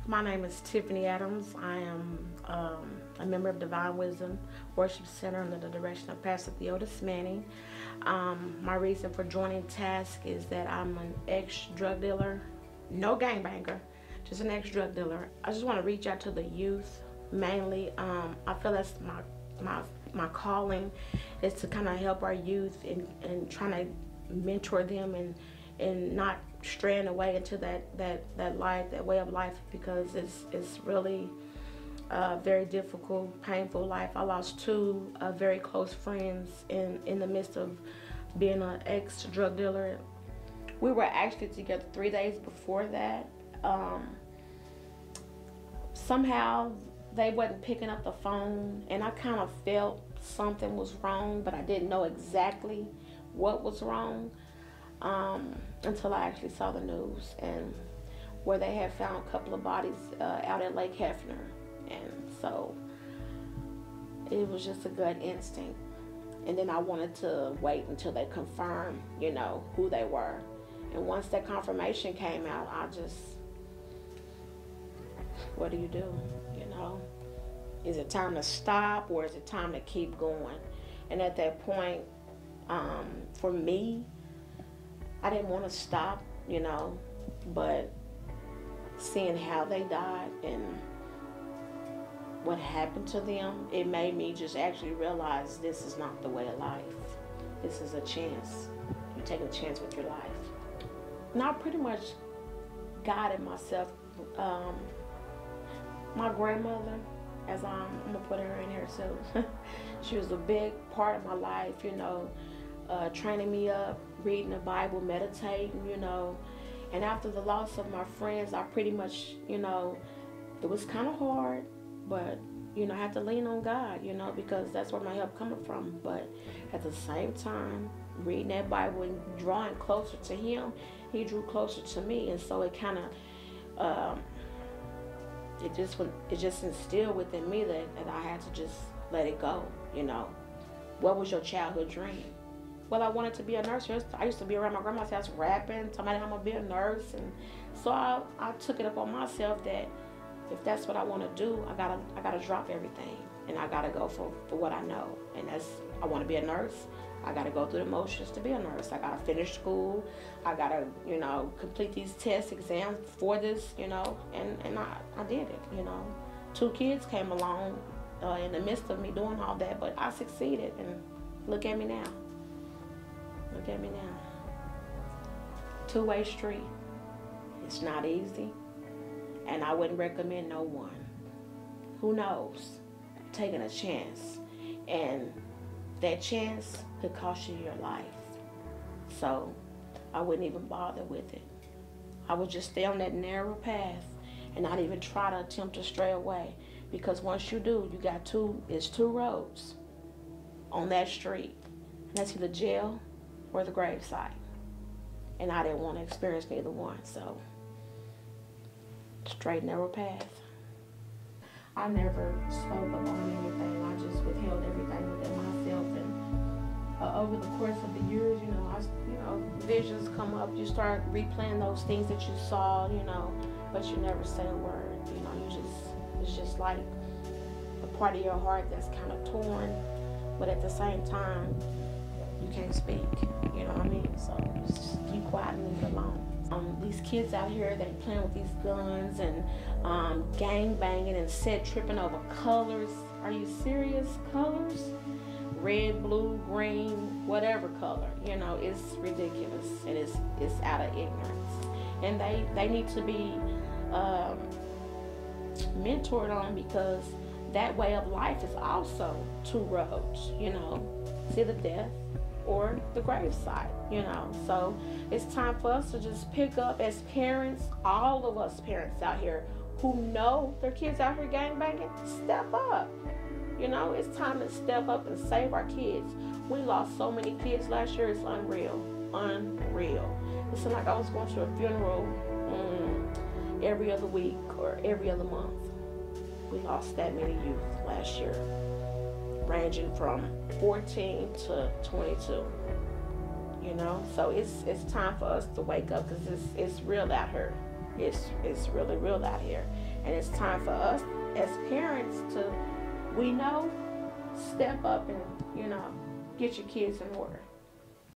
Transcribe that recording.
My name is Tiffany Adams. I am a member of Divine Wisdom Worship Center under the direction of Pastor T.A.S.K. My reason for joining T.A.S.K is that I'm an ex-drug dealer, no gangbanger, just an ex-drug dealer. I just want to reach out to the youth mainly. I feel that's my calling is to kind of help our youth and trying to mentor them and not straying away into that life, that way of life, because it's really a very difficult, painful life. I lost two very close friends in the midst of being an ex-drug dealer. We were actually together 3 days before that. Somehow they wasn't picking up the phone, and I kind of felt something was wrong, but I didn't know exactly what was wrong. Until I actually saw the news, and where they had found a couple of bodies out at Lake Hefner. And so it was just a gut instinct. And then I wanted to wait until they confirmed, who they were. And once that confirmation came out, what do you do? Is it time to stop, or is it time to keep going? And at that point, for me, I didn't want to stop, but seeing how they died and what happened to them, it made me just actually realize this is not the way of life. This is a chance. You take a chance with your life. And I pretty much guided myself. My grandmother, as I'm gonna put her in here too, she was a big part of my life, training me up, reading the Bible, meditating, and after the loss of my friends, I pretty much, it was kind of hard, but, I had to lean on God, because that's where my help coming from. But at the same time, reading that Bible and drawing closer to Him, He drew closer to me. And so it kind of, it just instilled within me that I had to just let it go, What was your childhood dream? Well, I wanted to be a nurse. I used to be around my grandma's house rapping, telling me I'm going to be a nurse. And so I took it upon myself that if that's what I want to do, I gotta drop everything. And I got to go for what I know. And I want to be a nurse. I got to go through the motions to be a nurse. I got to finish school. I got to, complete these test exams for this, and I did it, 2 kids came along in the midst of me doing all that, but I succeeded. And look at me now. Look at me now. Two-way street. It's not easy. And I wouldn't recommend no one. Who knows? Taking a chance. And that chance could cost you your life. So I wouldn't even bother with it. I would just stay on that narrow path and not even try to attempt to stray away. Because once you do, it's 2 roads on that street. And that's either jail or the gravesite. And I didn't want to experience neither one, so straight narrow path. I never spoke up on anything. I just withheld everything within myself. And over the course of the years, visions come up. You start replaying those things that you saw, but you never say a word. It's just like a part of your heart that's kind of torn, but at the same time, you can't speak, what I mean? So just keep quiet and leave it alone. These kids out here, they playing with these guns and gang banging and tripping over colors. Are you serious? Colors? Red, blue, green, whatever color. It's ridiculous, and it's out of ignorance. And they need to be mentored on, because that way of life is also 2 roads, It's either death or the gravesite, So it's time for us to just pick up as parents, all of us parents out here who know their kids out here gangbanging, step up. It's time to step up and save our kids. We lost so many kids last year, it's unreal. It seemed like I was going to a funeral every other week or every other month. We lost that many youth last year, ranging from 14 to 22. So it's time for us to wake up, because it's real out here. It's really real out here. And it's time for us as parents to, we know, step up and, get your kids in order.